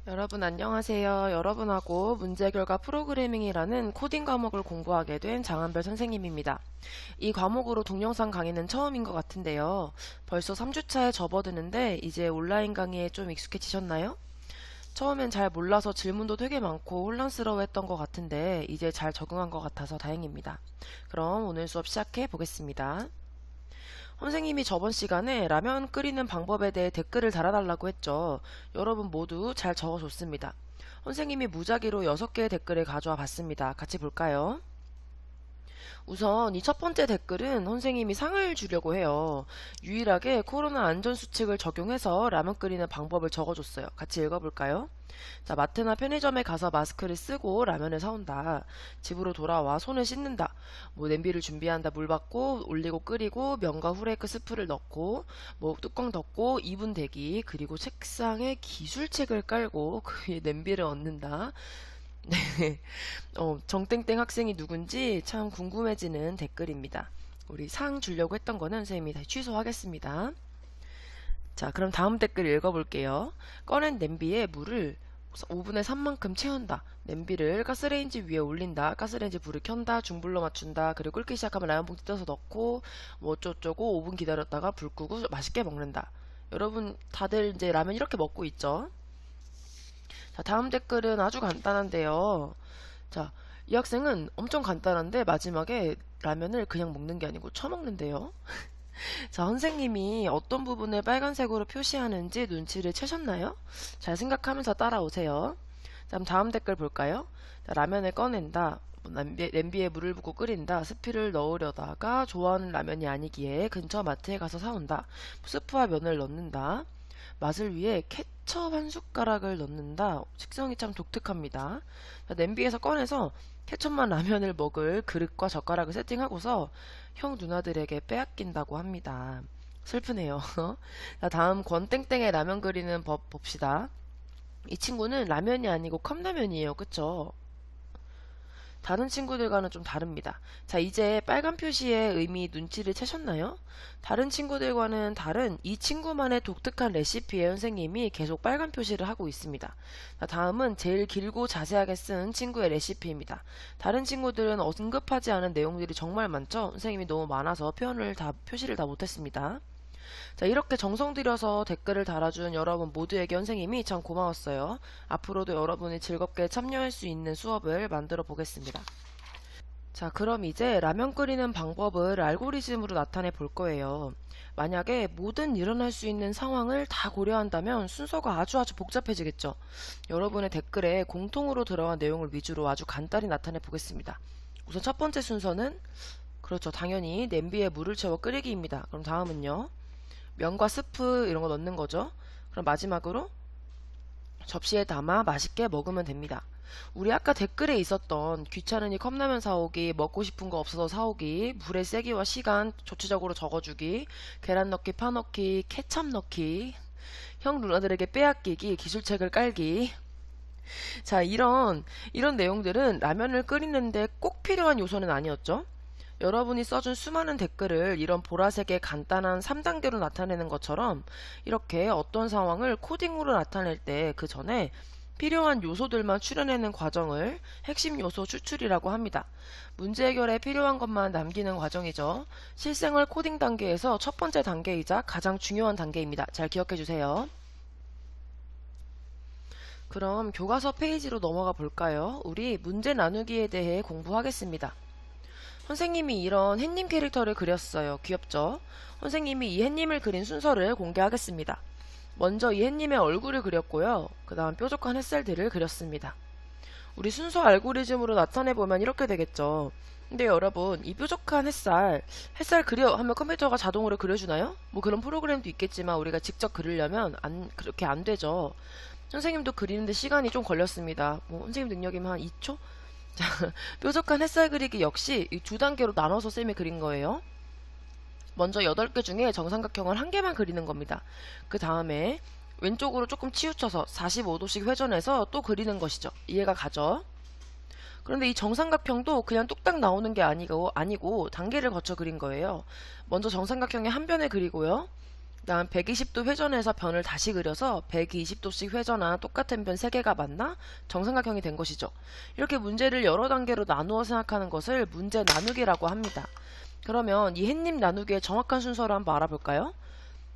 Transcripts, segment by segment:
여러분 안녕하세요. 여러분하고 문제결과 프로그래밍이라는 코딩 과목을 공부하게 된 장한별 선생님입니다. 이 과목으로 동영상 강의는 처음인 것 같은데요. 벌써 3주차에 접어드는데 이제 온라인 강의에 좀 익숙해지셨나요? 처음엔 잘 몰라서 질문도 되게 많고 혼란스러워했던 것 같은데 이제 잘 적응한 것 같아서 다행입니다. 그럼 오늘 수업 시작해 보겠습니다. 선생님이 저번 시간에 라면 끓이는 방법에 대해 댓글을 달아달라고 했죠. 여러분 모두 잘 적어줬습니다. 선생님이 무작위로 6개의 댓글을 가져와 봤습니다. 같이 볼까요? 우선 이 첫 번째 댓글은 선생님이 상을 주려고 해요. 유일하게 코로나 안전수칙을 적용해서 라면 끓이는 방법을 적어줬어요. 같이 읽어볼까요? 자, 마트나 편의점에 가서 마스크를 쓰고 라면을 사온다. 집으로 돌아와 손을 씻는다. 냄비를 준비한다. 물 받고 올리고 끓이고 면과 후레이크 스프를 넣고 뚜껑 덮고 2분 대기 그리고 책상에 기술책을 깔고 그 위에 냄비를 얹는다. 네. 정땡땡 학생이 누군지 참 궁금해지는 댓글입니다. 우리 상 주려고 했던 거는 선생님이 다시 취소하겠습니다. 자, 그럼 다음 댓글 읽어볼게요. 꺼낸 냄비에 물을 5분의 3만큼 채운다. 냄비를 가스레인지 위에 올린다. 가스레인지 불을 켠다. 중불로 맞춘다. 그리고 끓기 시작하면 라면 봉지 뜯어서 넣고 어쩌고저쩌고 5분 기다렸다가 불 끄고 맛있게 먹는다. 여러분 다들 이제 라면 이렇게 먹고 있죠? 자, 다음 댓글은 아주 간단한데요. 자, 이 학생은 엄청 간단한데 마지막에 라면을 그냥 먹는 게 아니고 처먹는데요. 자, 선생님이 어떤 부분을 빨간색으로 표시하는지 눈치를 채셨나요? 잘 생각하면서 따라오세요. 자, 그럼 다음 댓글 볼까요? 자, 라면을 꺼낸다. 냄비에 물을 붓고 끓인다. 스프를 넣으려다가 좋아하는 라면이 아니기에 근처 마트에 가서 사온다. 스프와 면을 넣는다. 맛을 위해 케첩 한 숟가락을 넣는다. 식성이 참 독특합니다. 자, 냄비에서 꺼내서 케첩만 라면을 먹을 그릇과 젓가락을 세팅하고서 형 누나들에게 빼앗긴다고 합니다. 슬프네요. 자, 다음 권땡땡의 라면 끓이는 법 봅시다. 이 친구는 라면이 아니고 컵라면이에요. 그쵸? 다른 친구들과는 좀 다릅니다. 자, 이제 빨간 표시의 의미 눈치를 채셨나요? 다른 친구들과는 다른 이 친구만의 독특한 레시피에 선생님이 계속 빨간 표시를 하고 있습니다. 자, 다음은 제일 길고 자세하게 쓴 친구의 레시피입니다. 다른 친구들은 언급하지 않은 내용들이 정말 많죠? 선생님이 너무 많아서 표시를 다 못했습니다. 자, 이렇게 정성 들여서 댓글을 달아준 여러분 모두에게 선생님이 참 고마웠어요. 앞으로도 여러분이 즐겁게 참여할 수 있는 수업을 만들어 보겠습니다. 자, 그럼 이제 라면 끓이는 방법을 알고리즘으로 나타내 볼 거예요. 만약에 모든 일어날 수 있는 상황을 다 고려한다면 순서가 아주 복잡해지겠죠. 여러분의 댓글에 공통으로 들어간 내용을 위주로 아주 간단히 나타내 보겠습니다. 우선 첫 번째 순서는 그렇죠. 당연히 냄비에 물을 채워 끓이기입니다. 그럼 다음은요. 면과 스프 이런 거 넣는 거죠. 그럼 마지막으로 접시에 담아 맛있게 먹으면 됩니다. 우리 아까 댓글에 있었던 귀찮으니 컵라면 사오기, 먹고 싶은 거 없어서 사오기, 불의 세기와 시간 조치적으로 적어주기, 계란 넣기, 파 넣기, 케찹 넣기, 형 누나들에게 빼앗기기, 기술책을 깔기. 자, 이런 내용들은 라면을 끓이는데 꼭 필요한 요소는 아니었죠. 여러분이 써준 수많은 댓글을 이런 보라색의 간단한 3단계로 나타내는 것처럼 이렇게 어떤 상황을 코딩으로 나타낼 때 그 전에 필요한 요소들만 추려내는 과정을 핵심 요소 추출이라고 합니다. 문제 해결에 필요한 것만 남기는 과정이죠. 실생활 코딩 단계에서 첫 번째 단계이자 가장 중요한 단계입니다. 잘 기억해 주세요. 그럼 교과서 페이지로 넘어가 볼까요? 우리 문제 나누기에 대해 공부하겠습니다. 선생님이 이런 햇님 캐릭터를 그렸어요. 귀엽죠? 선생님이 이 햇님을 그린 순서를 공개하겠습니다. 먼저 이 햇님의 얼굴을 그렸고요. 그 다음 뾰족한 햇살들을 그렸습니다. 우리 순서 알고리즘으로 나타내보면 이렇게 되겠죠. 근데 여러분, 이 뾰족한 햇살 그려 하면 컴퓨터가 자동으로 그려주나요? 뭐 그런 프로그램도 있겠지만 우리가 직접 그리려면 그렇게 안 되죠. 선생님도 그리는데 시간이 좀 걸렸습니다. 선생님 능력이면 한 2초? 자, 뾰족한 햇살 그리기 역시 이 두 단계로 나눠서 쌤이 그린 거예요. 먼저 8개 중에 정삼각형을 한 개만 그리는 겁니다. 그 다음에 왼쪽으로 조금 치우쳐서 45도씩 회전해서 또 그리는 것이죠. 이해가 가죠? 그런데 이 정삼각형도 그냥 뚝딱 나오는 게 아니고 단계를 거쳐 그린 거예요. 먼저 정삼각형의 한 변을 그리고요. 다음 120도 회전해서 변을 다시 그려서 120도씩 회전한 똑같은 변 3개가 만나 정삼각형이 된 것이죠. 이렇게 문제를 여러 단계로 나누어 생각하는 것을 문제 나누기라고 합니다. 그러면 이 햇님 나누기의 정확한 순서를 한번 알아볼까요?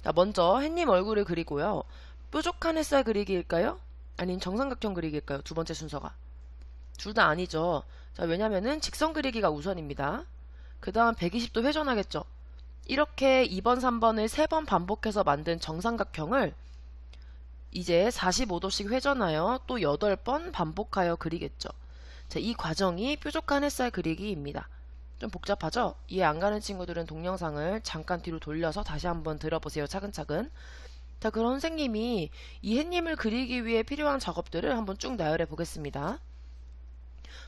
자, 먼저 햇님 얼굴을 그리고요. 뾰족한 햇살 그리기일까요? 아닌 정삼각형 그리기일까요? 두 번째 순서가. 둘 다 아니죠. 자, 왜냐면은 직선 그리기가 우선입니다. 그 다음 120도 회전하겠죠. 이렇게 2번, 3번을 3번 반복해서 만든 정삼각형을 이제 45도씩 회전하여 또 8번 반복하여 그리겠죠. 자, 이 과정이 뾰족한 햇살 그리기입니다. 좀 복잡하죠? 이해 안 가는 친구들은 동영상을 잠깐 뒤로 돌려서 다시 한번 들어보세요. 차근차근. 자, 그럼 선생님이 이 햇님을 그리기 위해 필요한 작업들을 한번 쭉 나열해 보겠습니다.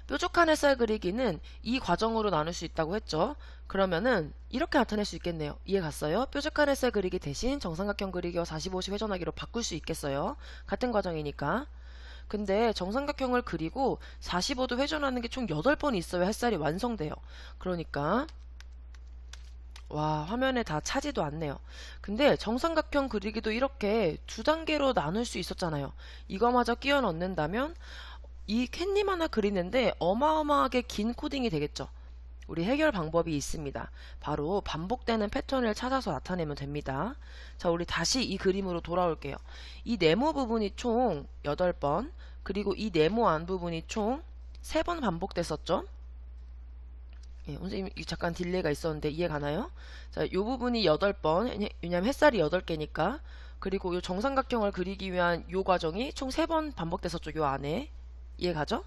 뾰족한 햇살 그리기는 이 과정으로 나눌 수 있다고 했죠. 그러면은 이렇게 나타낼 수 있겠네요. 이해 갔어요? 뾰족한 햇살 그리기 대신 정삼각형 그리기와 45도 회전하기로 바꿀 수 있겠어요. 같은 과정이니까. 근데 정삼각형을 그리고 45도 회전하는 게 총 8번 있어야 햇살이 완성돼요. 그러니까 와, 화면에 다 차지도 않네요. 근데 정삼각형 그리기도 이렇게 2단계로 나눌 수 있었잖아요. 이거마저 끼워 넣는다면 이 캣님 하나 그리는데 어마어마하게 긴 코딩이 되겠죠. 우리 해결 방법이 있습니다. 바로 반복되는 패턴을 찾아서 나타내면 됩니다. 자, 우리 다시 이 그림으로 돌아올게요. 이 네모 부분이 총 8번, 그리고 이 네모 안 부분이 총 3번 반복됐었죠. 예, 선생님 잠깐 딜레이가 있었는데 이해 가나요? 자, 이 부분이 8번, 왜냐면 햇살이 8개니까. 그리고 이 정삼각형을 그리기 위한 이 과정이 총 3번 반복됐었죠. 이 안에. 이해 가죠?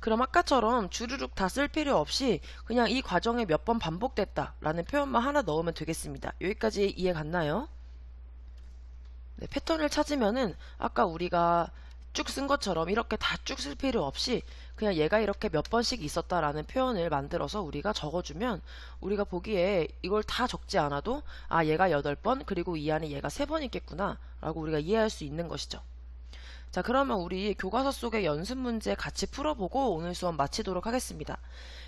그럼 아까처럼 주르륵 다 쓸 필요 없이 그냥 이 과정에 몇 번 반복됐다 라는 표현만 하나 넣으면 되겠습니다. 여기까지 이해 갔나요? 네, 패턴을 찾으면은 아까 우리가 쭉 쓴 것처럼 이렇게 다 쭉 쓸 필요 없이 그냥 얘가 이렇게 몇 번씩 있었다라는 표현을 만들어서 우리가 적어주면 우리가 보기에 이걸 다 적지 않아도 아, 얘가 8번 그리고 이 안에 얘가 3번 있겠구나 라고 우리가 이해할 수 있는 것이죠. 자, 그러면 우리 교과서 속의 연습 문제 같이 풀어보고 오늘 수업 마치도록 하겠습니다.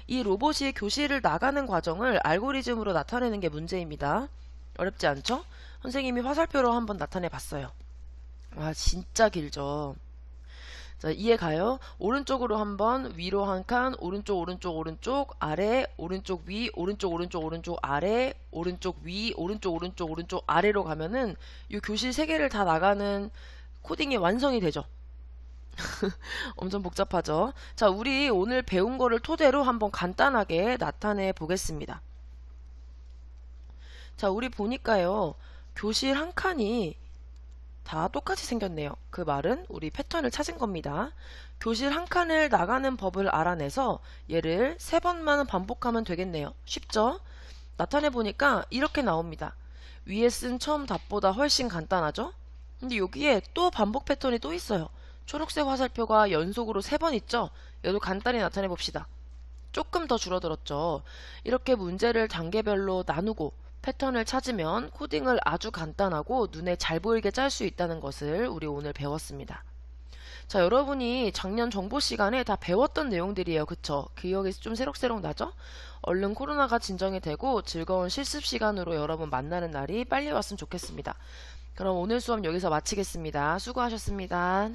이 로봇이 교실을 나가는 과정을 알고리즘으로 나타내는 게 문제입니다. 어렵지 않죠? 선생님이 화살표로 한번 나타내 봤어요. 와, 진짜 길죠? 자, 이해 가요? 오른쪽으로 한번 위로 한 칸, 오른쪽, 오른쪽, 오른쪽, 아래, 오른쪽 위, 오른쪽, 오른쪽, 오른쪽, 아래, 오른쪽 위, 오른쪽, 오른쪽, 오른쪽, 아래로 가면은 이 교실 3개를 다 나가는 코딩이 완성이 되죠. 엄청 복잡하죠. 자, 우리 오늘 배운 거를 토대로 한번 간단하게 나타내 보겠습니다. 자, 우리 보니까요. 교실 한 칸이 다 똑같이 생겼네요. 그 말은 우리 패턴을 찾은 겁니다. 교실 한 칸을 나가는 법을 알아내서 얘를 3번만 반복하면 되겠네요. 쉽죠? 나타내 보니까 이렇게 나옵니다. 위에 쓴 처음 답보다 훨씬 간단하죠? 근데 여기에 또 반복 패턴이 또 있어요. 초록색 화살표가 연속으로 3번 있죠? 얘도 간단히 나타내 봅시다. 조금 더 줄어들었죠. 이렇게 문제를 단계별로 나누고 패턴을 찾으면 코딩을 아주 간단하고 눈에 잘 보이게 짤 수 있다는 것을 우리 오늘 배웠습니다. 자, 여러분이 작년 정보 시간에 다 배웠던 내용들이에요. 그쵸? 기억이 좀 새록새록 나죠? 얼른 코로나가 진정이 되고 즐거운 실습 시간으로 여러분 만나는 날이 빨리 왔으면 좋겠습니다. 그럼 오늘 수업 여기서 마치겠습니다. 수고하셨습니다.